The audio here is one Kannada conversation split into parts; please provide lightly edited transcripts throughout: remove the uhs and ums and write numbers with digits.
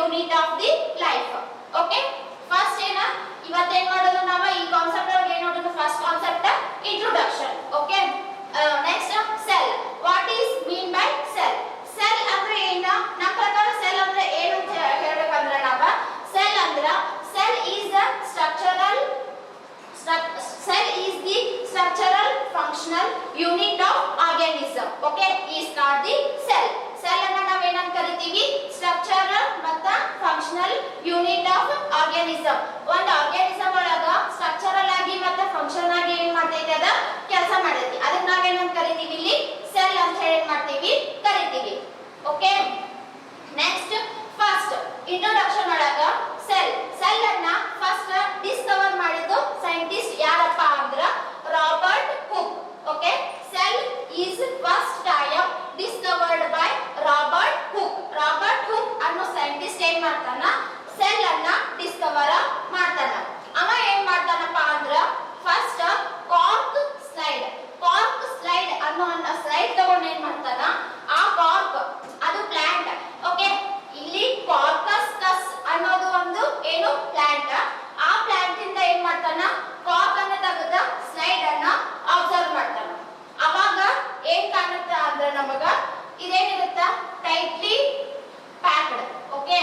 Unit of the life. Okay, first ಏನ ಇವತ್ತೇನ್ ಮಾಡೋದು ನಾವು ಈ ಕಾನ್ಸೆಪ್ಟ್ ಒಳಗೆ ಏನು ನೋಡೋದು? First concept introduction. Okay, next cell. What is mean by cell? Cell ಅಂದ್ರೆ ಏನ? ನಮ್ಮ ಪ್ರಕಾರ ಸೆಲ್ ಅಂದ್ರೆ ಏನು ಅಂತ ಹೇಳಬೇಕಂದ್ರೆ ನಾವು ಸೆಲ್ ಅಂದ್ರೆ cell is the structural cell is the structural functional unit of organism. Okay, is not the cell. Cell ಅನ್ನು ನಾವು ಏನಂತ ಕರಿತೀವಿ? structural ಮತ್ತು functional unit of organism. ಒಂದು ಆರ್ಗಾನಿಸಂ ಒಳಗ ಸ್ಟ್ರಕ್ಚರಲ್ ಆಗಿ ಮತ್ತು ಫಂಕ್ಷನಲ್ ಆಗಿ ಏನು ಮಾಡ್ತೈತಿ? ಅದ ಕೆಲಸ ಮಾಡ್ತೈತಿ. ಅದನ್ನ ನಾವು ಏನಂತ ಕರಿತೀವಿ? ಇಲ್ಲಿ ಸೆಲ್ ಅಂತ ಹೇಳಿ ಏನು ಮಾಡ್ತೀವಿ? ಕರಿತೀವಿ. ಓಕೆ, ನೆಕ್ಸ್ಟ್ ಫಸ್ಟ್ ಇಂಟ್ರೊಡಕ್ಷನ್ ಒಳಗ ಸೆಲ್ ಅನ್ನ ಫಸ್ಟ್ ಡಿಸ್ಕವರ್ ಮಾಡಿದ್ದು ಸೈಂಟಿಸ್ಟ್ ಯಾರಪ್ಪ ಅಂದ್ರ Robert Hooke. Okay, cell is first time discovered by Robert Hooke. Robert Hooke ಅನ್ನೋ ಸೈಂಟಿಸ್ಟ್ ಏನ್ ಮಾಡ್ತಾನ? ಸೆಲ್ ಅನ್ನ ಡಿಸ್ಕವರ್ ಮಾಡ್ತಾನ. ಅವ ಏನ್ ಮಾಡ್ತಾನಪ್ಪ ಅಂದ್ರ ಫಸ್ಟ್ ಕಾರ್ಕ್ ಸ್ಲೈಡ್ ಅನ್ನೋ ಸ್ಲೈಡ್ ತಗೊಂಡು ಏನ್ ಮಾಡ್ತಾನ? ಆ ಕಾರ್ಕ್ ಅದು ಪ್ಲಾಂಟ್. ಓಕೆ, ಇಲ್ಲಿ ಕಾರ್ಕಸ್ ಅನ್ನೋದು ಒಂದು ಏನು ಪ್ಲಾಂಟ್. ಆ ಪ್ಲಾಂಟ್ ಇಂದ ಏನ್ ಮಾಡ್ತಾನ? ಕಾರ್ಕ್ ಅನ್ನ ತೆಗೆದ ಸ್ಲೈಡ್ ಅನ್ನ ಅಬ್ಸರ್ವ್ ಮಾಡ್ತಾನ. ಅವಾಗ ಏನ್ ಕಾಣುತ್ತ ಅಂದ್ರೆ ನಮಗ ಇದೇನಿರುತ್ತ? Tightly packed. ಓಕೆ,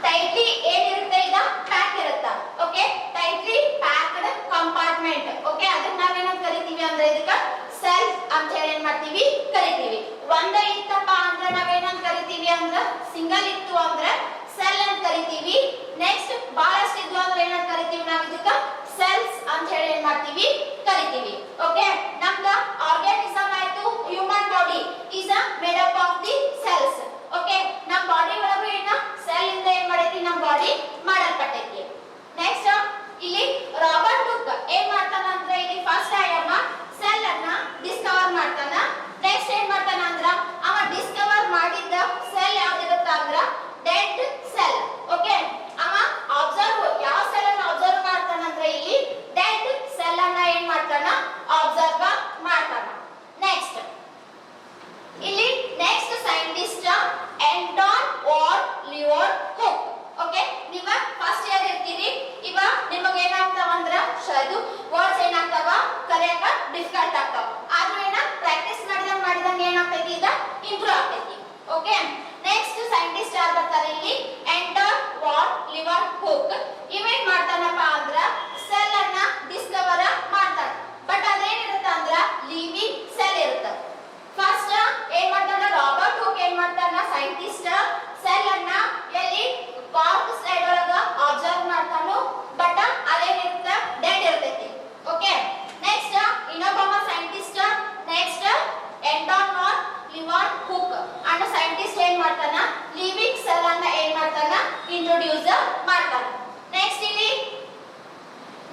ಟೈಟ್ಲಿ ಏನಿರುತ್ತೆ? ಈಗ ಪ್ಯಾಕ್ ಇರುತ್ತ. Okay, tightly packed compartment. Okay, ಅದನ್ನ ನಾವೇನಂತ ಕರಿತೀವಿ ಅಂದ್ರೆ ಇದಕ್ಕ ಸೆಲ್ ಅಂತ ಹೇಳಿ ಏನ್ ಮಾಡ್ತೀವಿ? ಕರಿತೀವಿ. ಒಂದೇ ಇತ್ತಪ್ಪ ಅಂದ್ರೆ ನಾವೇನಂತ ಕರಿತೀವಿ? ಅಂದ್ರೆ ಸಿಂಗಲ್ ಇತ್ತು ಅಂದ್ರೆ ಸೆಲ್ ಅಂತ ಕರಿತೀವಿ. ನೆಕ್ಸ್ಟ್ ಬಹಳಷ್ಟು ಇದ್ವು ಅಂದ್ರೆ ಏನಂತ ಕರಿತೀವಿ? ನಾವು ಇದಕ್ಕ ಸೆಲ್ಸ್ ಅಂತ ಹೇಳಿ ಏನ್ ಮಾಡ್ತೀವಿ? ಕರಿತೀವಿ. ಓಕೆ, ನಮ್ದ ಆರ್ಗಾನಿಸಮ್ ಆಯ್ತು. Human body is made up of the cells. Okay, ನಮ್ಮ ಬಾಡಿ ಒಳಗೂ ಏನ ಸೆಲ್ ಇಂದ ಏನ್ ಮಾಡೈತಿ? ನಮ್ಮ ಬಾಡಿ ಮಾಡಲ್ಪಟ್ಟೈತಿ. ನೆಕ್ಸ್ಟ್ ಇಲ್ಲಿ ರಾಬರ್ಟ್ ಹುಕ್ ಏನ್ ಮಾಡ್ತಾನ ಅಂದ್ರೆ ಇಲ್ಲಿ ಫಸ್ಟ್ ಟೈಮ್ ಸೆಲ್ ಅನ್ನ ಡಿಸ್ಕವರ್ ಮಾಡ್ತಾನ. ನೆಕ್ಸ್ಟ್ ಏನ್ ಮಾಡ್ತಾನ ಅಂದ್ರ ಅವ ಡಿಸ್ಕವರ್ ಮಾಡಿದ್ದ ಸೆಲ್ ಯಾವ್ದಿರುತ್ತ ಅಂದ್ರ ಡೆಡ್ ಸೆಲ್. ಓಕೆ, ಅವ ಯಾವ ಸೆಲ್ ಅನ್ನ ಅಬ್ಸರ್ವ್ ಮಾಡ್ತಾನ ಅಂದ್ರೆ ಇಲ್ಲಿ ಡೆಡ್ ಸೆಲ್ ಅನ್ನ ಏನ್ ಮಾಡ್ತಾನ? ಅಬ್ಸರ್ವ್ ಮಾಡ್ತಾನ. ನೆಕ್ಸ್ಟ್ ಇಲ್ಲಿ next scientist ಆಂಟನ್ Leone hook. Okay, ನೀವ ಫಸ್ಟ್ ಇಯರ್ ಇರ್ತೀರಿ. ಇವ ನಿಮಗೆ ಏನಾಗ್ತಾವ ಅಂದ್ರ ಅದು ವರ್ಡ್ಸ್ ಏನಾಗ್ತಾವ? ಕರೆಯಕ ಡಿಫಿಕಲ್ಟ್ ಆಗ್ತಾವ. ಆದ್ರೂ ಏನ ಪ್ರಾಕ್ಟೀಸ್ ಮಾಡಿದಂಗ ಏನಾಗ್ತೈತಿ? ಈಗ ಇಂಪ್ರೂವ್ ಆಗ್ತೈತಿ. ಓಕೆ, ನೆಕ್ಸ್ಟ್ ಸೈಂಟಿಸ್ಟ್ ಯಾರು ಬರ್ತಾರೆ ಇಲ್ಲಿ? ಆಂಟನ್ ಲಿಯೋನ್ ಹುಕ್. ಇವೇನ್ ಮಾಡ್ತಾನಪ್ಪ ಅಂದ್ರ ಸೆಲ್ ಅನ್ನ ಡಿಸ್ಕವರ್ ಮಾಡ್ತಾನ. ಬಟ್ ಅದೇನಿರುತ್ತ ಅಂದ್ರ ಲಿವಿಂಗ್ ಸೆಲ್ ಇರುತ್ತೆ. ಫಸ್ಟ್ ಏನ್ ಮಾಡ್ತಾನ? ರಾಬರ್ಟ್ ಹುಕ್ ಏನ್ ಮಾಡ್ತಾನ? ಸೈಂಟಿಸ್ಟ್ ಸೆಲ್ ಅನ್ನ ಎಲ್ಲಿ ಕಾರ್ಕ್ ಸ್ಲೈಡ್ ಒಳಗ ಅಬ್ಸರ್ವ್ ಮಾಡ್ತಾನೋ. ಬಟ್ ಅದೇನಿರುತ್ತ? ಡೆಡ್ ಇರ್ತೈತಿ. ಓಕೆ, ನೆಕ್ಸ್ಟ್ ಇನ್ನೊಬ್ಬ ಸೈಂಟಿಸ್ಟ್ ನೆಕ್ಸ್ಟ್ ಆಂಟನ್ ಲಿಯೋನ್ ಹುಕ್ ಅನ್ನೋ ಸೈಂಟಿಸ್ಟ್ ಏನ್ ಮಾಡ್ತಾನ? ಲಿವಿಂಗ್ ಸೆಲ್ ಅನ್ನ ಏನ್ ಮಾಡ್ತಾನ? ಇಂಟ್ರೊಡ್ಯೂಸ್ ಮಾಡ್ತಾನ. ನೆಕ್ಸ್ಟ್ ಇಲ್ಲಿ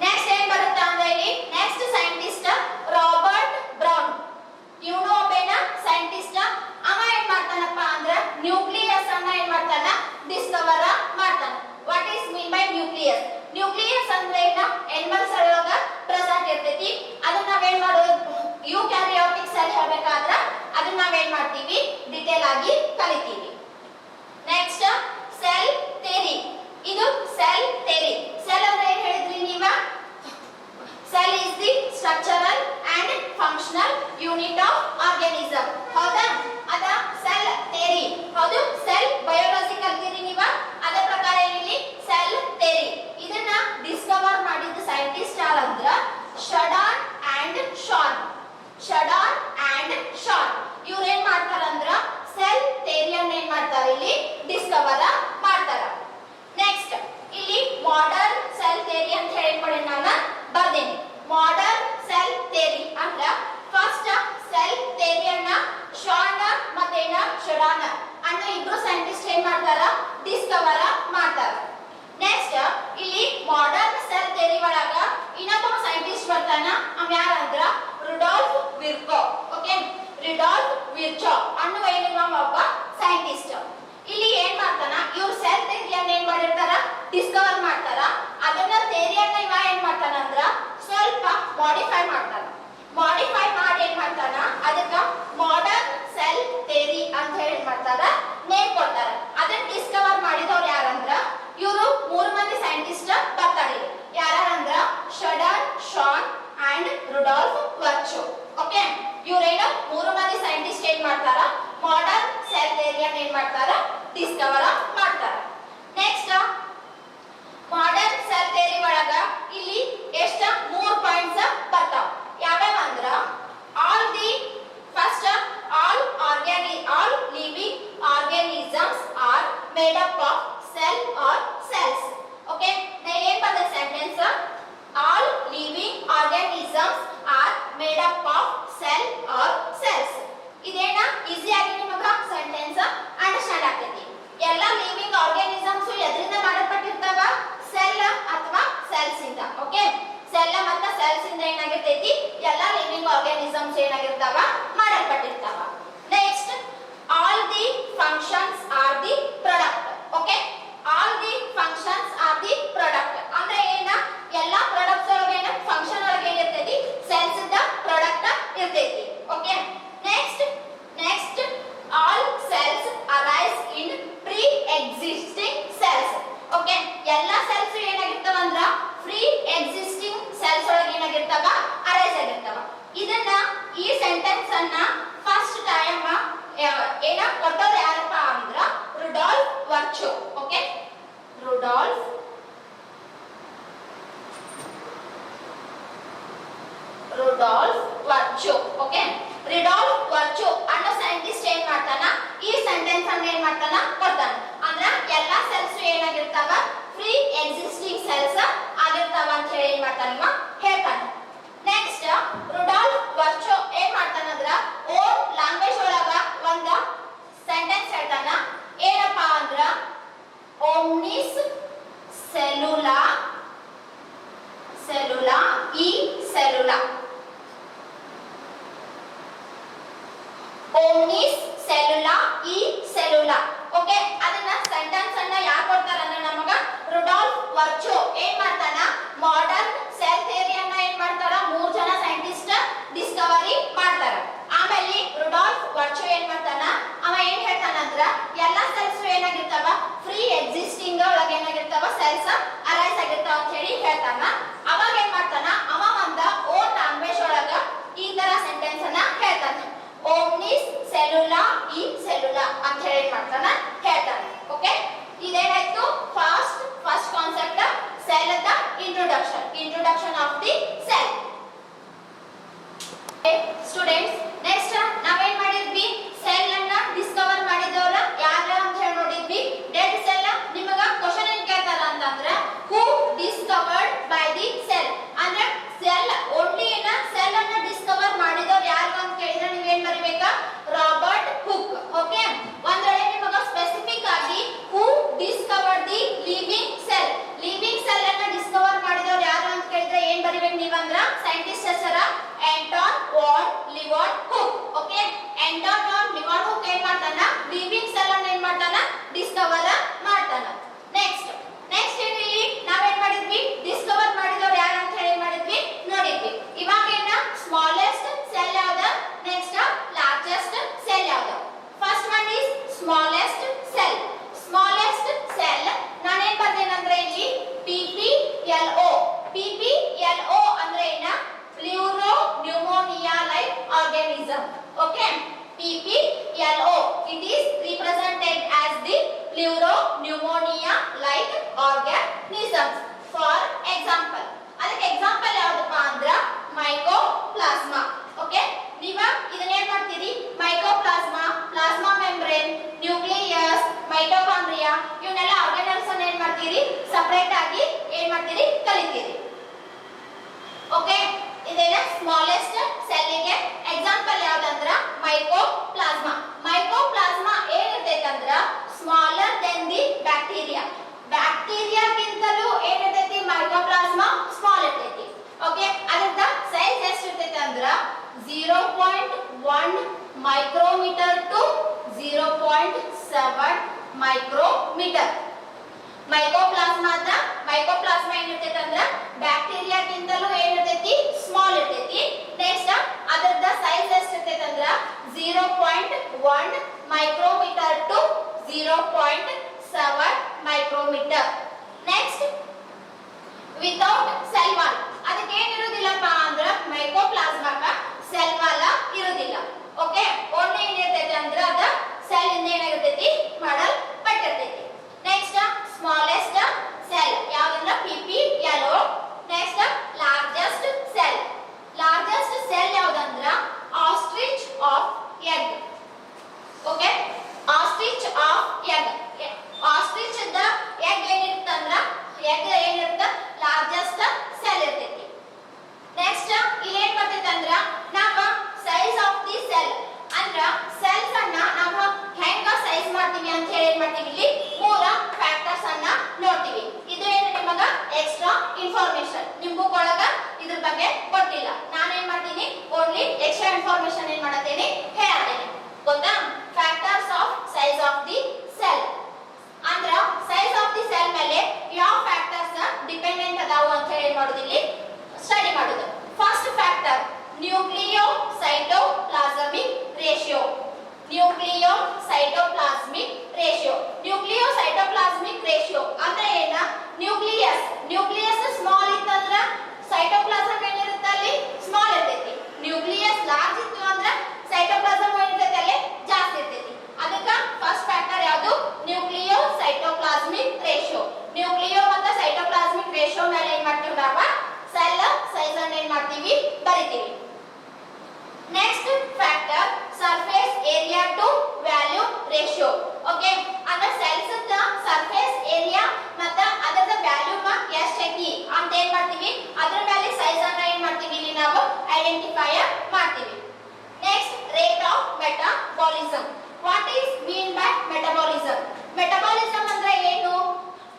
ನೆಕ್ಸ್ಟ್ ಏನ್ ಬರುತ್ತೆ ಅಂದ್ರೆ ಇಲ್ಲಿ ನೆಕ್ಸ್ಟ್ ಸೈಂಟಿಸ್ಟ್ ರಾಬರ್ಟ್ ಬ್ರೌನ್. ಇವನು ಒಬ್ಬನ ಸೈಂಟಿಸ್ಟ್. ಅವ ಏನ್ ಮಾಡ್ತಾನಪ್ಪ ಅಂದ್ರೆ ನ್ಯೂಕ್ಲಿಯಸ್ ಅನ್ನ ಏನ್ ಮಾಡ್ತಾನ? ಡಿಸ್ಕವರ್ ಮಾಡ್ತಾನ. What is mean by nucleus? Nucleus ಅಂದ್ರೆ ಏನ? ಅನಿಮಲ್ಸ್ ಒಳಗ ಪ್ರೆಸೆಂಟ್ ಇರ್ತೈತಿ. ಅದನ್ನ ನಾವೇನ್ ಮಾಡೋದು? ಯೂಕ್ಯಾರಿಯೋಟಿಕ್ ಸೆಲ್ ಹೇಳ್ಬೇಕಾದ್ರ ಅದನ್ನ ನಾವೇನ್ ಮಾಡ್ತೀವಿ? ಡಿಟೇಲ್ ಆಗಿ ಕಲಿತೀವಿ. Next cell theory. ಇದು ಸೆಲ್ ಥಿಯರಿ. ಸೆಲ್ ಅಂದ್ರೆ ಏನ್ ಹೇಳಿದ್ರಿ ನೀವ? Cell is the structural and functional unit of organism. ಹೌದಾ? ಅದ ಸೆಲ್ ಥಿಯರಿ. ಹೌದು, ಸೆಲ್ ಬಯೋಲಜಿ ಕಲ್ತಿರಿ ನೀವ. ಅದ ಪ್ರಕಾರ ಇಲ್ಲಿ ಸೆಲ್ ಥಿಯರಿ. ಇದನ್ನ ಡಿಸ್ಕವರ್ ಮಾಡಿದ ಸೈಂಟಿಸ್ಟ್ ಯಾರಂದ್ರ ಶಡಾನ್ ಅಂಡ್ ಶಾನ್. ಇವ್ರು ಏನ್ ಮಾಡ್ತಾರಂದ್ರ made up of cell or cells. Okay, now ಏನ್ ಬರ್ತದೆ sentence? All living organisms are made up of cell or cells. ಇದೇನ ಈಸಿ ಆಗಿ ನಿಮಗೆ ಸೆಂಟೆನ್ಸ್ ಅಂಡರ್ಸ್ಟ್ಯಾಂಡ್ ಆಗ್ತೈತಿ. ಎಲ್ಲ ಲಿವಿಂಗ್ ಆರ್ಗಾನಿಸಮ್ಸ್ ಎದರಿಂದ ಮಾಡಲ್ಪಟ್ಟಿರ್ತಾವ? ಸೆಲ್ ಅಥವಾ ಸೆಲ್ಸ್ ಇಂದ. ಓಕೆ, ಸೆಲ್ ಮತ್ತು ಸೆಲ್ಸ್ ಇಂದ ಏನಾಗಿರ್ತೈತಿ? ಎಲ್ಲ ಲಿವಿಂಗ್ ಆರ್ಗಾನಿಸಮ್ಸ್ ಏನಾಗಿರ್ತಾವ? ಮಾಡಲ್ಪಟ್ಟಿರ್ತಾವ. Next, all the functions are the product. Okay, all the functions are the product ಅಂದ್ರೆ ಏನ? ಎಲ್ಲ ಪ್ರಾಡಕ್ಟ್ಸ್ ಒಳಗೆ ಏನ ಫಂಕ್ಷನ್ ಒಳಗೆ ಏನಿರ್ತೈತಿ? ಸೆಲ್ಸ್ ಇಂದ ಪ್ರಾಡಕ್ಟ್ ಇರ್ತೈತಿ. Okay, next all cells arise in pre-existing cells. Okay, ಎಲ್ಲ cells ಏನಾಗಿರ್ತಾವ ಅಂದ್ರ pre-existing cells ಒಳಗೆ ಏನಾಗಿರ್ತಾವ? ಅರೈಸ್ ಆಗಿರ್ತಾವ. ಇದನ್ನ ಈ ಸೆಂಟೆನ್ಸ್ ಅನ್ನ ಫಸ್ಟ್ ಟೈಮ್ ಏನ ಕೊಟ್ಟವ್ರು ಯಾರಪ್ಪ ಅಂದ್ರ Rudolf Virchow. Okay, Rudolf Virchow. Okay, Rudolf Virchow ಅನ್ನೋ ಸೈಂಟಿಸ್ಟ್ ಏನ್ ಮಾಡ್ತಾನ? ಈ ಸೆಂಟೆನ್ಸ್ ಅನ್ನ ಏನ್ ಮಾಡ್ತಾನ? ಕೊಡ್ತಾನ. ಅಂದ್ರ ಎಲ್ಲಾ ಸೆಲ್ಸ್ ಏನಾಗಿರ್ತಾವ? ಫ್ರೀ ಎಕ್ಸಿಸ್ಟಿಂಗ್ ಸೆಲ್ಸ್ ಆಗಿರ್ತಾವ ಅಂತ ಹೇಳಿ ಏನ್ ಮಾಡ್ತಾನ? ಹೇಳ್ತಾನ. ನೆಕ್ಸ್ಟ್, ರುಡಾಲ್ಫ್ ವರ್ಚೋ ಏನ್ ಮಾಡ್ತಾನ ಅಂದ್ರ ಓನ್ ಲ್ಯಾಂಗ್ವೇಜ್ ಒಳಗ ಒಂದ ಸೆಂಟೆನ್ಸ್ ಹೇಳ್ತಾನ. ಏನಪ್ಪಾ ಅಂದ್ರ ಓಮ್ನಿಸ್ ಸೆಲ್ಯುಲಾ ಈ ಸೆಲ್ಯುಲಾ. ಓಮ್ನಿಸ್ ಸೆಲ್ಯುಲಾ ಈ ಸೆಲ್ಯುಲಾ. ಓಕೆ, ಅದನ್ನ ಸೆಂಟೆನ್ಸ್ ಅನ್ನ ಯಾರು ಕೊಡ್ತಾರ ಅಂದ್ರೆ ನಮಗ ರುಡಾಲ್ಫ್ ವರ್ಚೋ ಏನ್ ಮಾಡ್ತಾನ? ಮಾಡರ್ನ್ ಸೆಲ್ ಥಿಯರಿಯನ್ನ ಏನ್ ಮಾಡ್ತಾರ? 3 ಜನ ಸೈಂಟಿಸ್ಟ್ ಡಿಸ್ಕವರಿ ಮಾಡ್ತಾರ. ಆಮೇಲೆ ರುಡಾಲ್ಫ್ ವರ್ಚೋ ಏನ್ ಮಾಡ್ತಾನ? ಅವ ಏನ್ ಹೇಳ್ತಾನ ಅಂದ್ರ ಎಲ್ಲಾ ಸೆಲ್ಸ್ ಏನಾಗಿರ್ತಾವ? ಫ್ರೀ ಎಕ್ಸಿಸ್ಟಿಂಗ್ ಒಳಗೆ ಏನಾಗಿರ್ತಾವ? ಸೆಲ್ಸ್ ಅರೈಸ್ ಆಗಿರ್ತಾವ ಅಂತ ಹೇಳಿ ಹೇಳ್ತಾನ. ಅವಾಗ ಏನ್ ಮಾಡ್ತಾನ? ಅವ ಒಂದ ಓನ್ ಲ್ಯಾಂಗ್ವೇಜ್ ಒಳಗ ಈ ತರ ಸೆಂಟೆನ್ಸ್ ಅನ್ನ ಹೇಳ್ತಾನ. ಓಮ್ನಿಸ್ ಸೆಲ್ಯುಲಾ ಈ ಸೆಲ್ಯುಲಾ ಅಂತ ಹೇಳಿ ಮಾಡ್ತಾನ, ಹೇಳ್ತಾನೆ. ಓಕೆ, ಇದೇನಾಯ್ತು? First concept cell the introduction of the cell. Students, next ನಾವೇನ್ ಮಾಡಿದ್ವಿ? ಸೆಲ್ ಅನ್ನ ಡಿಸ್ಕವರ್ ಮಾಡಿದವರ ಯಾರ ಅಂತ ಹೇಳಿ ನೋಡಿದ್ವಿ. ಡೆಡ್ ಸೆಲ್ ನಿಮಗ ಕ್ವಶನ್ ಏನ್ ಕೇಳ್ತಾರ ಅಂತಂದ್ರ who discovered by the cell ಅಂದ್ರೆ ಸೆಲ್ ಓನ್ಲಿ ಏನ ಸೆಲ್ ಅನ್ನ ಡಿಸ್ಕವರ್ ಮಾಡಿದವರು ಯಾರು ಅಂತ ಕೇಳಿದ್ರೆ ನೀವೇನ್ ಬರಿಬೇಕಾ? Robert Hooke. ಓಕೆ, ಒಂದ್ರೊಳಗೆ ನಿಮಗ ಸ್ಪೆಸಿಫಿಕ್ ಆಗಿ who discovered the living cell ಅನ್ನ ಡಿಸ್ಕವರ್ ಮಾಡಿದವರು ಯಾರು ಅಂತ ಕೇಳಿದ್ರೆ ಏನ್ ಬರಿಬೇಕು ನೀವಂದ್ರ? ಸೈಂಟಿಸ್ಟ್ ಹೆಸರ Anton van Leeuwenhoek. Okay, Anton van Leeuwenhoek ಏನ್ ಮಾಡ್ತಾನ? ಲಿವಿಂಗ್ ಸೆಲ್ ಅನ್ನ ಏನ್ ಮಾಡ್ತಾನ? ಡಿಸ್ಕವರ್ ಮಾಡ್ತಾನ. ನೆಕ್ಸ್ಟ್ ಇಲ್ಲಿ ನಾವೇನ್ ಮಾಡಿದ್ವಿ? ಡಿಸ್ಕವರ್ ಮಾಡಿದವರು ಯಾರು ಅಂತ ಹೇಳಿ ಮಾಡಿದ್ವಿ, ನೋಡಿದ್ವಿ. ಇವಾಗ ಏನ ಸ್ಮಾಲೆಸ್ಟ್ ಸೆಲ್ ಯಾವ್ದ? ನೆಕ್ಸ್ಟ್ ಲಾರ್ಜೆಸ್ಟ್ ಸೆಲ್ ಯಾವ್ದ? First one is smallest cell. ನಾನೇನ್ ಬರ್ತೇನಂದ್ರೆ ಇಲ್ಲಿ PPLO ಅಂದ್ರೆ ಏನ? Pleuropneumonia like organism. Okay, PPLO it is represented as the pleuropneumonia like organisms. For example, ಅದಕ್ಕೆ ಎಕ್ಸಾಂಪಲ್ ಯಾವ್ದಪ್ಪ ಅಂದ್ರ ಮೈಕೋಪ್ಲಾಸ್ಮಾ. ಓಕೆ, ನೀವ ಇದನ್ನ ಏನ್ ಮಾಡ್ತೀರಿ? Mycoplasma, plasma membrane, nucleus, mitochondria ಇವನ್ನೆಲ್ಲ ಆರ್ಗಾನಲ್ಸ್ ಅನ್ನ ಏನ್ ಮಾಡ್ತೀರಿ? ಸಪರೇಟ್ ಆಗಿ ಏನ್ ಮಾಡ್ತೀರಿ? ಕಲಿತೀರಿ. ಓಕೆ, ಇದೇನ ಸ್ಮಾಲೆಸ್ಟ್ ಸೆಲ್ಗೆ ಎಕ್ಸಾಂಪಲ್ ಯಾವ್ದಂದ್ರ ಮೈಕೋಪ್ಲಾಸ್ಮಾ. ಮೈಕೋಪ್ಲಾಸ್ಮಾ ಏನಿರ್ತೈತಂದ್ರ ಸ್ಮಾಲರ್ ದೆನ್ ದಿ ಬ್ಯಾಕ್ಟೀರಿಯಾ. ಬ್ಯಾಕ್ಟೀರಿಯಾಗಿಂತಲೂ ಏನಿರ್ತೈತಿ? ಮೈಕೋಪ್ಲಾಸ್ಮಾ ಸ್ಮಾಲ್ ಇರ್ತೈತಿ. ಓಕೆ, ಅದರ ಸೈಜ್ ಎಷ್ಟು ಇರ್ತೈತಿ ಅಂದ್ರ 0.1 ಮೈಕ್ರೋಮೀಟರ್ ಟು 0.7 ಮೈಕ್ರೋಮೀಟರ್. ಮೈಕೋಪ್ಲಾಸ್ಮಾ ಏನಿರ್ತೈತಿ ಅಂದ್ರ ಬ್ಯಾಕ್ಟೀರಿಯಾಗಿಂತಲೂ ಏನಿರ್ತೈತಿ? ಸ್ಮಾಲ್ ಇರ್ತೈತಿ. ನೆಕ್ಸ್ಟ್ ಅದರದ ಸೈಜ್ ಎಷ್ಟು ಇರ್ತೈತಿ ಅಂದ್ರ 0.1 micrometre to 0.7 micrometre. Next without cell wall. ಅದಕ್ಕೆ ಏನಿರೋದಿಲ್ಲಪ್ಪ ಅಂದ್ರ ಮೈಕೋಪ್ಲಾಸ್ಮಾಕ ಸೆಲ್ ವಾಲ್ ಇರೋದಿಲ್ಲ. ಓಕೆ, ಓನ್ಲಿ ಏನಿರ್ತೈತಿ ಅಂದ್ರ ಅದ ಸೆಲ್ ಇಂದ ಏನಾಗಿರ್ತೈತಿ? ಮಾಡಲ್ಪಟ್ಟಿರ್ತೈತಿ. ನೆಕ್ಸ್ಟ್ ಸ್ಮಾಲೆಸ್ಟ್ ಸೆಲ್ ಯಾವ್ದಂದ್ರ PPLO. Next largest cell ಯಾವ್ದಂದ್ರ ostrich of egg. Okay, metabolism ಅಂದ್ರೆ ಏನು?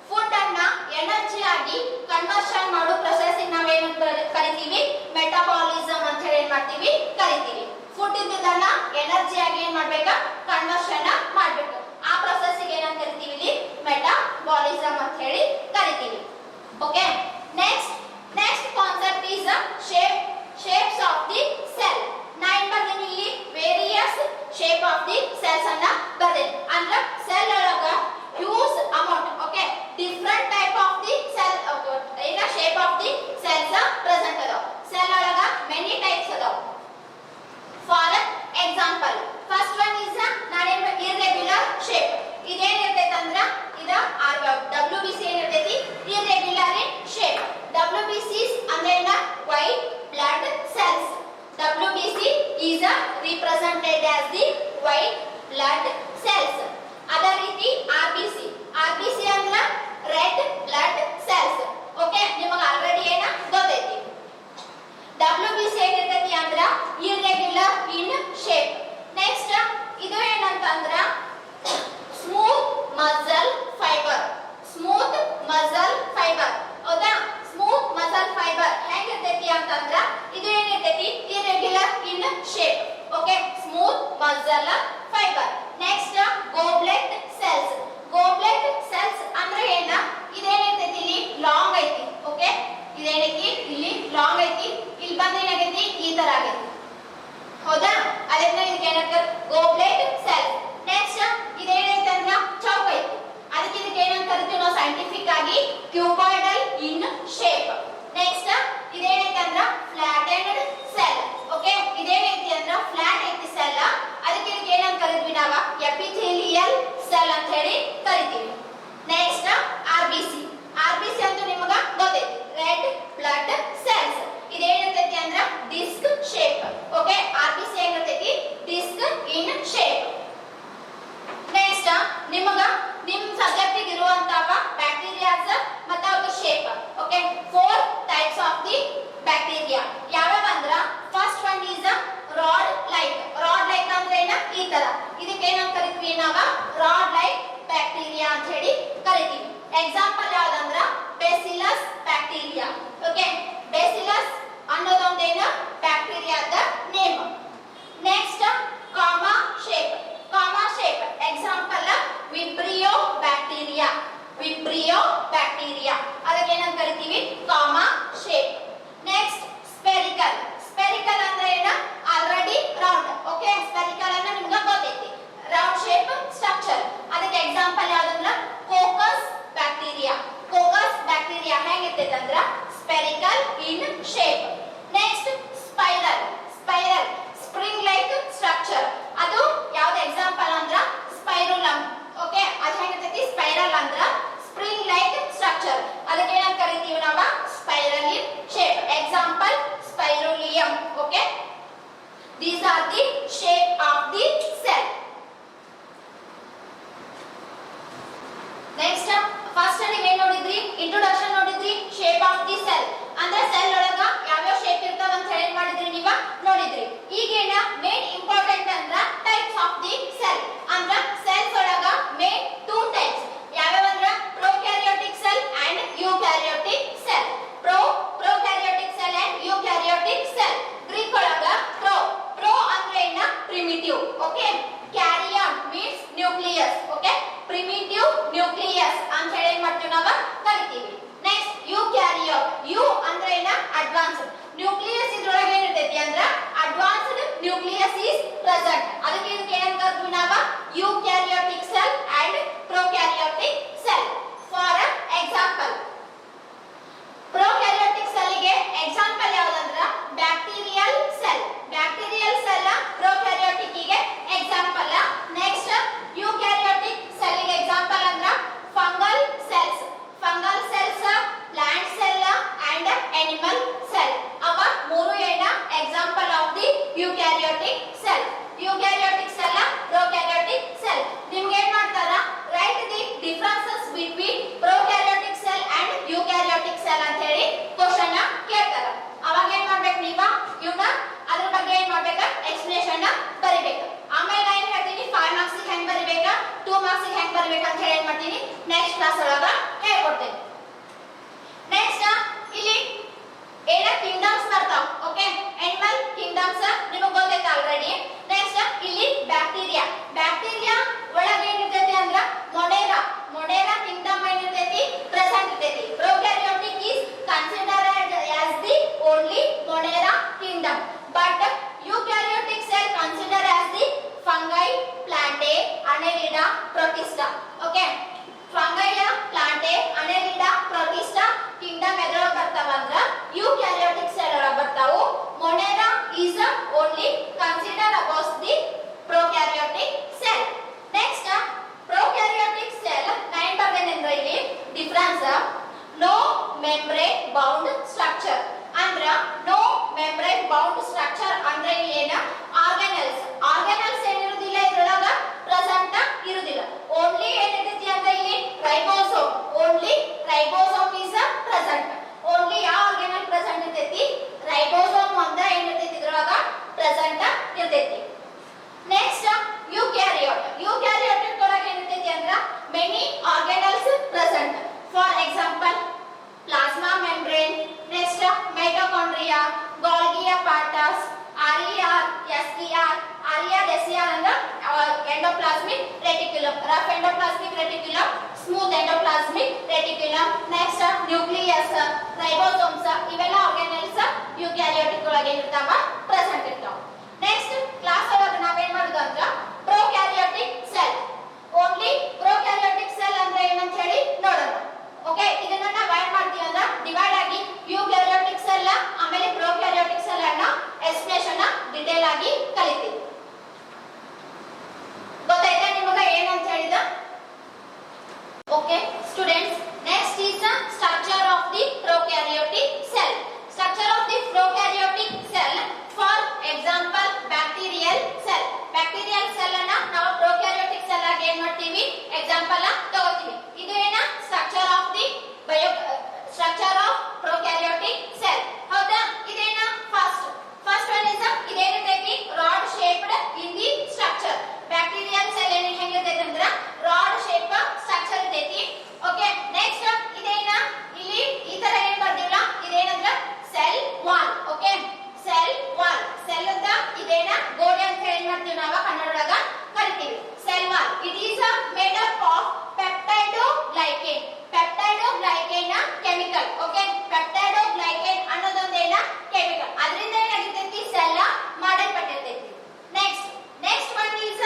ಫುಡ್ ಅನ್ನ ಎನರ್ಜಿ ಆಗಿ ಕನ್ವರ್ಷನ್ ಮಾಡೋ ಪ್ರೊಸೆಸ್ ನಾವೇನು ಕರಿತೀವಿ? ಮೆಟಬಾಲಿಸಮ್ ಅಂತ ಹೇಳಿ ಏನ್ ಮಾಡ್ತೀವಿ? ಕರಿತೀವಿ. ಫುಡ್ ಇದ್ದದನ್ನ ಎನರ್ಜಿ ಆಗಿ ಏನ್ ಮಾಡ್ಬೇಕಾ? ಕನ್ವರ್ಷನ್ ಮಾಡ್ಬೇಕು. ಆ ಪ್ರೊಸೆಸ್ ಗೆ ಏನಂತ ಕರಿತೀವಿ? ಇಲ್ಲಿ ಮೆಟಬಾಲಿಸಮ್ ಅಂತ ಹೇಳಿ ಕರಿತೀವಿ. Okay, next concept is shapes of the cell. ನಾ ಏನ್ ಬರ್ದೇನಿ ಇಲ್ಲಿ? Various shape of the cells ಅನ್ನ ಬರ್ದೇನಿ. ಅಂದ್ರೆ ಸೆಲ್ ಒಳಗ huge amount, okay, different type of the cell ಏನ shape of the cells present ಅದಾವ. ಸೆಲ್ ಒಳಗ ಮೆನಿ ಟೈಪ್ಸ್ ಅದಾವ. For example, first one is irregular shape. ಇದೇನಿರ್ತೈತೆ ಅಂದ್ರ ಇದ WBC ಏನಿರ್ತೈತಿ? Irregular in shape. WBC ಅಂದ್ರೆ white blood cells. WBC is represented as the white blood cells. ಅದೇ ರೀತಿ RBC ಅಂದ್ರೆ red blood cells. ಓಕೆ, ನಿಮಗೆ ಆಲ್ರೆಡಿ ಏನ ಗೊತ್ತೈತಿ. WBC ಏನಿರ್ತೈತಿ ಅಂದ್ರ irregular in shape. ನೆಕ್ಸ್ಟ್ ಇದು ಏನಂತಂದ್ರ smooth muscle fibre. Smooth muscle fibre, ಹೌದಾ? ಸ್ಮೂತ್ ಮಸಲ್ ಫೈಬರ್ ಹೆಂಗಿರ್ತೈತಿ ಅಂತಂದ್ರ ಇದು ಏನಿರ್ತೈತಿ? Irregular in shape. Okay, smooth muscle fibre. Next goblet cells. Goblet cells ಅಂದ್ರೆ ಏನ? ಇದೇನಿರ್ತೈತಿ? ಇಲ್ಲಿ ಲಾಂಗ್ ಐತಿ. ಓಕೆ, ಇದೇನೈತಿ? ಇಲ್ಲಿ ಲಾಂಗ್ ಐತಿ. ಇಲ್ಲಿ ಬಂದ ಏನಾಗೈತಿ? ಈ ತರ ಆಗೈತಿ, ಹೌದಾ? ಅದನ್ನ ಇದಕ್ಕೆ ಏನಂತ? Goblet cells. ನೆಕ್ಸ್ಟ್ ಇದೇನೈತಿ ಅಂದ್ರ ಚೌಕ ಐತಿ. ಅದಕ್ಕೆ ಇದಕ್ಕೆ ಏನಂತ ಕರಿತೀವಿ ನಾವು ಸೈಂಟಿಫಿಕ್ ಆಗಿ? ಕ್ಯೂಬಾಯ್ಡಲ್ ಇನ್ ಶೇಪ್. ನೆಕ್ಸ್ಟ್ ಇದೇನೈತಿ ಅಂದ್ರ ಫ್ಲಾಟೆಂಡ್ ಸೆಲ್. ಓಕೆ, ಇದೇನೈತಿ ಅಂದ್ರ ಫ್ಲಾಟ್ ಐತಿ ಸೆಲ್. ಅದಕ್ಕೆ ಇದಕ್ಕೆ ಏನಂತ ಕರಿತೀವಿ ನಾವು? ಎಪಿಥೆಲಿಯಲ್ ಸೆಲ್ ಅಂತ ಹೇಳಿ ಕರಿತೀವಿ. ನೆಕ್ಸ್ಟ್ RBC ಅಂತೂ ನಿಮಗೆ ಗೊತ್ತೈತಿ, ರೆಡ್ ಬ್ಲಡ್ ಸೆಲ್ಸ್. ಇದೇನಿರ್ತೈತಿ ಅಂದ್ರ ಡಿಸ್ಕ್ ಶೇಪ್. ಓಕೆ, RBC ಏನಿರ್ತೈತಿ? Disc in shape. ನೆಕ್ಸ್ಟ್ ನಿಮ್ ಸಬ್ಜೆಕ್ಟ್ ಇರುವಂತವ ಬ್ಯಾಕ್ಟೀರಿಯಾಸ್ ಮತ್ತೆ ಅವರ shape. Okay, 4 types of the bacteria. ಯಾವ್ಯಾವ ಅಂದ್ರ first one is rod like. Rod like ಅಂದ್ರೆ ಏನ? ಈ ತರ. ಇದಕ್ಕೆ ಏನಂತ ಕರಿತೀವಿ ನಾವು? ರಾಡ್ ಲೈಕ್ ಬ್ಯಾಕ್ಟೀರಿಯಾ ಅಂತ ಹೇಳಿ ಕರಿತೀವಿ. ಎಕ್ಸಾಂಪಲ್ ಯಾವ್ದಂದ್ರ ಬ್ಯಾಸಿಲಸ್ ಬ್ಯಾಕ್ಟೀರಿಯಾ. ಓಕೆ, ಬ್ಯಾಸಿಲಸ್ ಅನ್ನೋದೊಂದೇನ ಬ್ಯಾಕ್ಟೀರಿಯಾದ name. Next comma shape. Example vibrio bacteria. ಅದಕ್ಕೆ ಏನಂತ ಕರಿತೀವಿ? Comma shape. ನೆಕ್ಸ್ಟ್ ಸ್ಪೆರಿಕಲ್ ಅಂದ್ರೆ ಏನ? Already round. ಓಕೆ, ಸ್ಪೆರಿಕಲ್ ಅಂದ್ರೆ ನಿಮ್ಗೆ ಗೊತ್ತೈತಿ, ರೌಂಡ್ ಶೇಪ್ ಸ್ಟ್ರಕ್ಚರ್. ಅದಕ್ಕೆ ಎಕ್ಸಾಂಪಲ್ ಯಾವ್ದಂದ್ರ ಕೋಕಸ್ ಬ್ಯಾಕ್ಟೀರಿಯಾ ಹೆಂಗಿರ್ತೈತೆ ಅಂದ್ರ ಸ್ಪೆರಿಕಲ್ ಇನ್ shape. Next spiral spring like structure. ಅದು ಯಾವ್ದು ಎಕ್ಸಾಂಪಲ್ ಅಂದ್ರ ಸ್ಪೈರುಲಮ್. ಓಕೆ, ಅದು ಹೆಂಗಿರ್ತೈತಿ? ಸ್ಪೈರಲ್ ಅಂದ್ರ ಸ್ಪ್ರಿಂಗ್ ಲೈಕ್ ಸ್ಟ್ರಕ್ಚರ್. ಅದಕ್ಕೆ ಏನಂತ ಕರಿತೀವಿ ನಾವು? Spiral in shape. Example spirillum. Okay, these are the shape of the cell. Next first ನೀವು ಏನು ನೋಡಿದ್ರಿ? ಇಂಟ್ರೊಡಕ್ಷನ್ ನೋಡಿದ್ರಿ. ಶೇಪ್ ಆಫ್ ದಿ ಸೆಲ್ ಅಂದ್ರೆ ಸೆಲ್ ಒಳಗ ಯಾವ್ಯಾವ ಶೇಪ್ ಇರ್ತಾವ ಅಂತ ಹೇಳಿ ಮಾಡಿದ್ರಿ, ನೀವು ನೋಡಿದ್ರಿ. ಈಗೇನ ಮೇನ್ ಇಂಪಾರ್ಟೆಂಟ್ ಅಂದ್ರ ಟೈಪ್ಸ್ ಆಫ್ ದಿ ಸೆಲ್. ಅಂದ್ರ ಸೆಲ್ಸ್ ಒಳಗ ಮೇನ್ 2 ಟೈಪ್ಸ್. ಯಾವ್ಯಾವ ಅಂದ್ರ prokaryotic cell and eukaryotic cell. Prokaryotic cell and eukaryotic cell. Greek ಒಳಗ ಪ್ರೋ ಅಂದ್ರೆ ಏನ? Primitive. Okay, karyon means nucleus. Okay, primitive nucleus ಅಂತ ಹೇಳಿ ಏನ್ ಮಾಡ್ತೀವಿ ನಾವು? ಕರಿತೀವಿ. Next eukaryote. ಯು ಅಂದ್ರೆ ಏನ? ಅಡ್ವಾನ್ಸ್ಡ್. ನ್ಯೂಕ್ಲಿಯಸ್ ಇದ್ರೊಳಗೆ ಏನಿರ್ತೈತಿ ಅಂದ್ರ ಅಡ್ವಾನ್ಸ್ಡ್ ನ್ಯೂಕ್ಲಿಯಸ್ ಈಸ್ ಪ್ರೆಸೆಂಟ್. ಅದಕ್ಕೆ ಇದಕ್ಕೆ ಏನಂತ ಕರಿತೀವಿ ನಾವು? Smooth endoplasmic reticulum. Next nucleus, ribosomes ಇವೆಲ್ಲ ಆರ್ಗಾನೆಲ್ಸ್ ಯುಕ್ಯಾರಿಯೋಟಿಕ್ ಒಳಗೆ ಇರ್ತಾವ, ಪ್ರೆಸೆಂಟ್ ಇರ್ತಾವ. ನೆಕ್ಸ್ಟ್ ಕ್ಲಾಸ್ ಒಳಗೆ ನಾವೇನ್ ಮಾಡೋದು ಅಂದ್ರೆ prokaryotic cell, only prokaryotic cell ಅಂದ್ರೆ ಏನಂತ ಹೇಳಿ ನೋಡೋಣ. ಓಕೆ, ಇದನ್ನ ನಾವು ಏನ್ ಮಾಡ್ತೀವಿ ಅಂದ್ರೆ ಡಿವೈಡ್ ಆಗಿ ಯುಕ್ಯಾರಿಯೋಟಿಕ್ ಸೆಲ್ ಆಮೇಲೆ ಪ್ರೊಕ್ಯಾರಿಯೋಟಿಕ್ ಸೆಲ್ ಅನ್ನ ಎಕ್ಸ್ಪ್ಲೇಷನ್ ಡಿಟೇಲ್ ಆಗಿ ಕಲಿತೀವಿ. ಗೊತ್ತಾಯ್ತಾ ನಿಮಗೆ ಏನಂತ ಹೇಳಿದ? Okay students, next is the structure of the prokaryotic cell. Structure of the prokaryotic cell, for example bacterial cell. Bacterial cell ಅನ್ನ ನಾವು prokaryotic cell ಆಗಿ ಏನು ಮಾಡ್ತೀವಿ, ಎಕ್ಸಾಂಪಲ್ ತಗೋತೀವಿ. ಇದು ಏನ structure of the structure of prokaryotic cell. ಹೌದಾ? ಇದೇನ first one is ಇದೇನಿರ್ತೈತಿ rod shaped in the structure. Bacterial cell ಏನು ಹೆಂಗಿರ್ತೈತಿ ಅಂದ್ರೆ rod shape structure ಇರ್ತೈತಿ. ಓಕೆ, ನೆಕ್ಸ್ಟ್ ಇದೇನ ಇಲ್ಲಿ ಈ ತರ ಏನ್ ಬರ್ದಿಲ್ಲ, ಇದೇನಂದ್ರ cell wall. Okay, cell wall, cell ಅಂತ ಇದೇನ ಗೋಡೆ ಅಂತ ಹೇಳಿ ಮಾಡ್ತೀವಿ ನಾವು ಕನ್ನಡದಾಗ ಕರಿತೀವಿ. Cell wall, it is made up of peptidoglycan. Peptidoglycan chemical. Okay, peptidoglycan ಅನ್ನೋದೊಂದೇನ ಕೆಮಿಕಲ್, ಅದರಿಂದ ಏನಾಗಿರ್ತೈತಿ ಸೆಲ್ ಮಾಡಲ್ಪಟ್ಟಿರ್ತೈತಿ. Next one is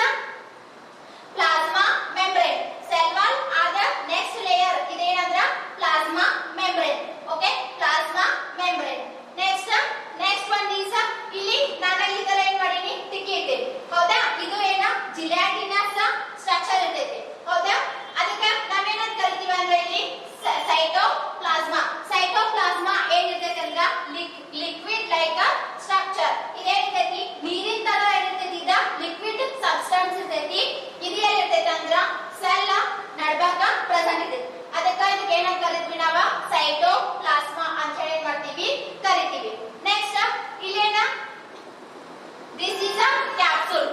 plasma membrane. Cell wall ಆದ ನೆಕ್ಸ್ಟ್ ಲೇಯರ್ ಇದೇನಂದ್ರ plasma membrane. Okay, plasma membrane. Next one is ಇಲ್ಲಿ ನಾನು ಈ ತರ ಏನ್ ಮಾಡೀನಿ ತಿಕ್ಕಿ ಇಟ್ಟೇನಿ. ಹೌದಾ? ಇದು ಏನ ಜಿಲಾಟಿನಸ್ ಸ್ಟ್ರಕ್ಚರ್ ಇರ್ತೈತಿ. ಹೌದಾ? ಅದಕ್ಕೆ ನಾವೇನಂತ ಕರಿತೀವಿ ಅಂದ್ರೆ ಇಲ್ಲಿ ಸೈಟೋಪ್ಲಾಸ್ಮಾ. ಸೈಟೋಪ್ಲಾಸ್ಮಾ ಏನಿರ್ತೈತಿ ಅಂದ್ರ ಲಿಕ್ವಿಡ್ ಲೈಕ್ ಸ್ಟ್ರಕ್ಚರ್. ಇದೇನಿರ್ತೈತಿ ನೀರಿನ ತರ ಇರ್ತೈತಿ, ಇದ ಲಿಕ್ವಿಡ್ ಸಬ್ಸ್ಟೆನ್ಸ್ ಇರ್ತೈತಿ. ಇದು ಏನಿರ್ತೈತಿ ಅಂದ್ರ ಸೆಲ್ ನಡ್ಬಾಕ ಪ್ರೆಸೆಂಟ್ ಇರ್ತೈತಿ. ಅದಕ್ಕೆ ಇದಕ್ಕೆ ಏನಂತ ಕರಿತೀವಿ ನಾವು ಸೈಟೋಪ್ಲಾಸ್ಮಾ ಅಂತ ಹೇಳಿ ಏನ್ ಮಾಡ್ತೀವಿ ಕರಿತೀವಿ. ನೆಕ್ಸ್ಟ್ ಇಲ್ಲೇನ this is a capsule.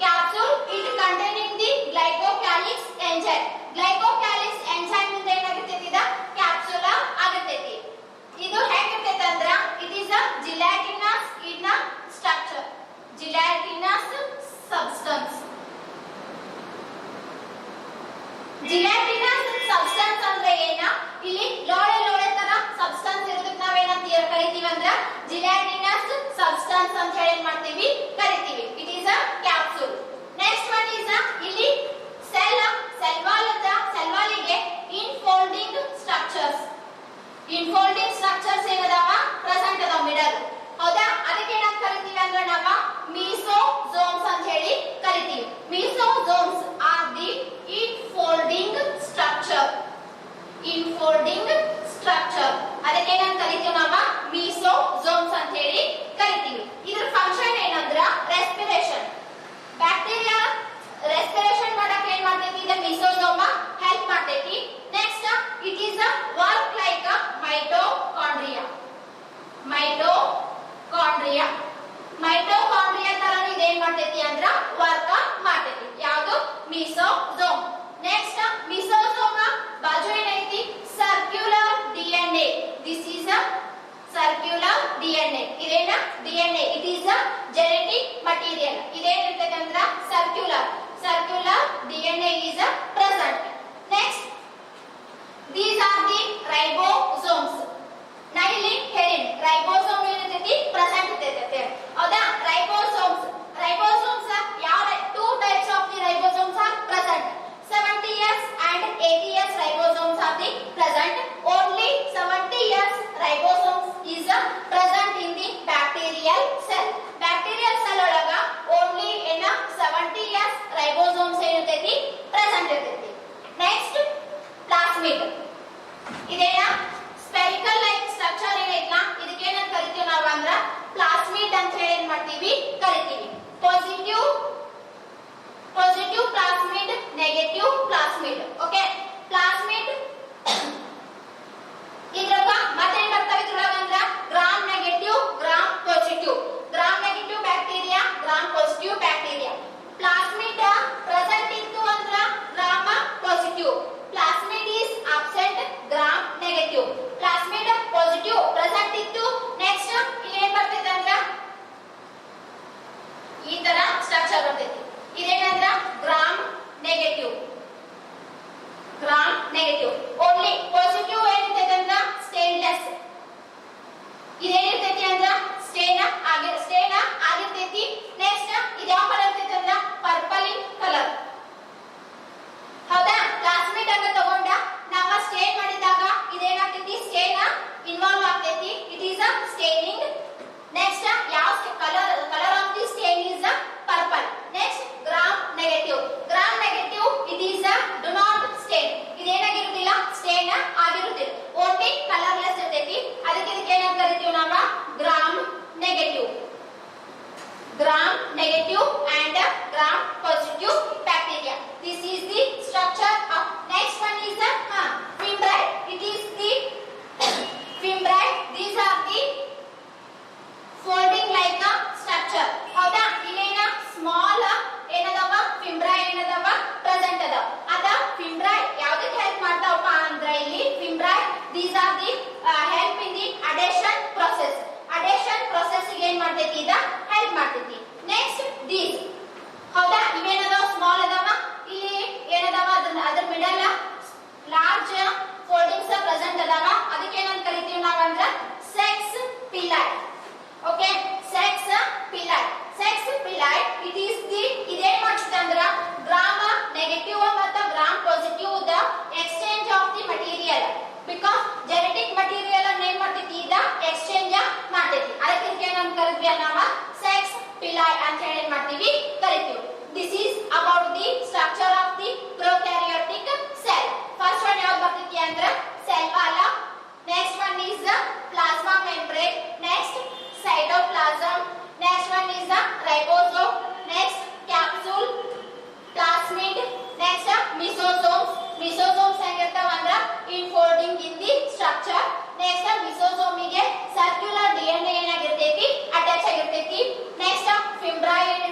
Capsule it containing the glycocalyx enzyme. Glycocalyx enzyme ಇಂದ ಏನಾಗಿರ್ತೈತಿ ಇದ ಕ್ಯಾಪ್ಸೂಲ್ ಆಗಿರ್ತೈತಿ. ಇದು ಹೇಗಿರ್ತೈತಿ ಅಂದ್ರ it is a gelatinous in structure, gelatinous substance. Gelatinous substance ಅಂದ್ರೆ ಏನ, ಇಲ್ಲಿ ಲೋಳೆ ತರ ಸಬ್ಸ್ಟೆನ್ಸ್ ಇರೋದಕ್ಕೆ ನಾವೇನಂತ ಕರಿತೀವಿ ಅಂದ್ರ ಜಿಲಾಟಿನಸ್ ಸಬ್ಸ್ಟೆನ್ಸ್ ಅಂತ ಹೇಳಿ ಏನ್ ಮಾಡ್ತೀವಿ ಕರಿತೀವಿ. It is a capsule. Next one is ಇಲ್ಲಿ ಸೆಲ್ ವಾಲ್ ಅಂತ ಸೆಲ್ ವಾಲಿಗೆ ಇನ್ಫೋಲ್ಡಿಂಗ್ ಸ್ಟ್ರಕ್ಚರ್ಸ್. ಇನ್ಫೋಲ್ಡಿಂಗ್ ಸ್ಟ್ರಕ್ಚರ್ಸ್ ಏನದಾವ ಪ್ರೆಸೆಂಟ್ ಅದಾವ ಮಿಡಲ್. ಹೌದಾ? ಅದಕ್ಕೆ ಏನಂತ ಕರಿತೀವಿ ಅಂದ್ರೆ ನಾವು ಮೀಸೋಜೋಮ್ಸ್ ಅಂತ ಹೇಳಿ ಕರಿತೀವಿ. ಮೀಸೋಜೋಮ್ಸ್ ಆರ್ ದಿ ಇನ್ಫೋಲ್ಡಿಂಗ್ ಸ್ಟ್ರಕ್ಚರ್. ಇನ್ಫೋಲ್ಡಿಂಗ್ ಸ್ಟ್ರಕ್ಚರ್ ಅದಕ್ಕೆ ಏನಂತ ಕರಿತೀವಿ ನಾವು ಮೀಸೋಜೋಮ್ಸ್ ಅಂತ ಹೇಳಿ ಕರಿತೀವಿ. ಇದ್ರ ಫಂಕ್ಷನ್ ಏನಂದ್ರ ರೆಸ್ಪಿರೇಷನ್. ಬ್ಯಾಕ್ಟೀರಿಯಾ ರೆಸ್ಪಿರೇಷನ್ ಮಾಡಕ್ಕೆ ಏನ್ ಮಾಡ್ತೈತಿ ಇದು ಮೀಸೋಜೋಮ ಹೆಲ್ಪ್ ಮಾಡ್ತೈತಿ. Next it is a work like mitochondria. Mitochondria ತರನು ಇದೇನ್ ಮಾಡ್ತೈತಿ ಅಂದ್ರ ವರ್ಕ್ ಮಾಡ್ತೈತಿ. ಯಾವುದು ಮೀಸೋಜೋಮ್. ನೆಕ್ಸ್ಟ್ ಮೀಸೋಜೋಮ ಬಾಜು ಏನೈತಿ circular DNA. This is a circular DNA. ಇದೇನ DNA, it is a genetic material. ಇದೇನಿರ್ತೈತಿ ಅಂದ್ರ circular DNA is a present. Next these are the ribosomes. ನಾ ಇಲ್ಲಿ ಹೇಳಿನಿ ರೈಬೋಸೋಮ್ ಏನಿರ್ತೈತಿ ಪ್ರೆಸೆಂಟ್ ಇರ್ತೈತಿ. ಹೌದಾ? ರೈಬೋಸೋಮ್ಸ್ ಯಾವ two types of the ribosomes are present. 70S and 80S ribosomes are the present. Only 70S ribosomes is present in the bacterial cell. Bacterial cell ಒಳಗ only ಏನ 70S ribosomes ಏನಿರ್ತೈತಿ ಪ್ರೆಸೆಂಟ್ ಇರ್ತೈತಿ. Next plasmid. ಇದೇನ ಸ್ಪೆರಿಕಲ್ ಲೈಕ್ ಸ್ಟ್ರಕ್ಚರ್ ಏನೈತಲ್ಲ ಇದಕ್ಕೆ ಏನಂತ ಕರಿತೀವಿ ನಾವು ಅಂದ್ರ ಪ್ಲಾಸ್ಮಿಡ್ ಅಂತ ಹೇಳಿ ಏನ್ ಮಾಡ್ತೀವಿ ಕರಿತೀವಿ. Positive plasmid, negative plasmid. Okay, plasmid ಇದ್ರೊಳಗ ಮತ್ತೇನ್ ಬರ್ತಾವ ಇದ್ರೊಳಗ ಅಂದ್ರ gram negative, gram positive. Gram negative bacteria, gram positive bacteria. Plasmid present ಇತ್ತು ಅಂದ್ರ gram positive. Plasmid is absent, gram negative. Plasmid positive present ಇತ್ತು. ನೆಕ್ಸ್ಟ್ ಇಲ್ಲಿ ಏನ್ ಬರ್ತೈತೆ ಅಂದ್ರ ಈ ತರ ಸ್ಟ್ರಕ್ಚರ್ ಬರ್ತೈತಿ. ಇದೇನಂದ್ರ gram negative. Negative. Only positive ಏನಿರ್ತೈತೆ ಅಂದ್ರ ಸ್ಟೇನ್ಲೆಸ್. ಇದೇನಿರ್ತೈತಿ ಅಂದ್ರ ಸ್ಟೇನ್ ಆಗಿರ್ತೈತಿ. ನೆಕ್ಸ್ಟ್ ಇದು ಯಾವ ಕಲರ್ ಇರ್ತೈತಿ ಅಂದ್ರ ಪರ್ಪಲ್ ಇನ್ ಕಲರ್. ಹೌದಾ? ಕ್ಲಾಸ್ಮೇಟ್ ಅಂತ ತಗೊಂಡ ನಾವ ಸ್ಟೇನ್ ಮಾಡಿದಾಗ ಇದೇನಾಗ್ತೈತಿ, ಸ್ಟೇನ್ ಇನ್ವಾಲ್ವ್ ಆಗ್ತೈತಿ. It is a staining. Next ಯಾವ colour of the stain is purple. Next gram negative. Gram negative it is a do not stain. ಇದೇನಾಗಿರುವುದಿಲ್ಲ, ಸ್ಟೇನ್ ಆಗಿರುವುದಿಲ್ಲ, ಓನ್ಲಿ ಕಲರ್ಲೆಸ್ ಇರ್ತೈತಿ. ಅದಕ್ಕೆ ಇದಕ್ಕೆ ಏನಂತ ಕರಿತೀವಿ ನಾವು gram negative. Gram negative and gram positive bacteria. This is the structure of. Next one is the fimbrite. It is the fimbrite. These are the folding like a structure. ಹೌದಾ? ಇಲ್ಲೇನ ಸ್ಮಾಲ್ ಏನದವ ಫಿಂಬ್ರೈ ಏನದವ ಪ್ರೆಸೆಂಟ್ ಅದ. ಅದ ಫಿಂಬ್ರೈ ಯಾವ್ದಕ್ಕೆ ಹೆಲ್ಪ್ ಮಾಡ್ತಾವಪ್ಪ ಅಂದ್ರೆ ಇಲ್ಲಿ ಫಿಂಬ್ರೈ these are the help in the adhesion process. adhesion process ಗೆ ಏನ್ ಮಾಡ್ತೈತಿ, ಇದ ಹೆಲ್ಪ್ ಮಾಡ್ತೈತಿ. Next these. ಹೌದಾ? ಇವೇನದಾವ ಸ್ಮಾಲ್ ಅದಾವ. ಇಲ್ಲಿ ಏನದಾವ ಅದ್ರ ಮಿಡಲ್ ಲಾರ್ಜ್ ಫೋಲ್ಡಿಂಗ್ಸ್ ಪ್ರೆಸೆಂಟ್ ಅದಾವ. ಅದಕ್ಕೆ ಏನಂತ ಕರಿತೀವಿ ನಾವಂದ್ರ sex pili. Okay, sex pili. Sex pili it is the ಇದೇನ್ ಮಾಡ್ತೈತೆ ಅಂದ್ರ ಗ್ರಾಮ್ ನೆಗೆಟಿವ್ ಮತ್ತು gram positive the exchange of the material. Because genetic material ಅನ್ನ ಏನ್ ಮಾಡ್ತೈತಿ, ಇದ ಎಕ್ಸ್ಚೇಂಜ್ ಮಾಡ್ತೈತಿ. ಅದಕ್ಕೆ ಏನಂತ ಕರಿತೀವಿ ನಾವ ಸೆಕ್ಸ್ ಪಿಲ್ಲೈ ಅಂತ ಹೇಳಿ ಏನ್ ಮಾಡ್ತೀವಿ, ಕರಿತೀವಿ. This is about the structure of the prokaryotic cell. First one ಯಾವ್ದು ಬರ್ತೈತಿ ಅಂದ್ರ cell wall. Next one is the plasma membrane. Next cytoplasm. Next one is the ribosome. Next capsule, plasmid. Next mesosomes. Mesosomes ಹೆಂಗಿರ್ತಾವ ಅಂದ್ರ infolding in the structure. Next mesosome ಗೆ circular DNA ಏನಾಗಿರ್ತೈತಿ, ಅಟ್ಯಾಚ್ ಆಗಿರ್ತೈತಿ. Next fimbrine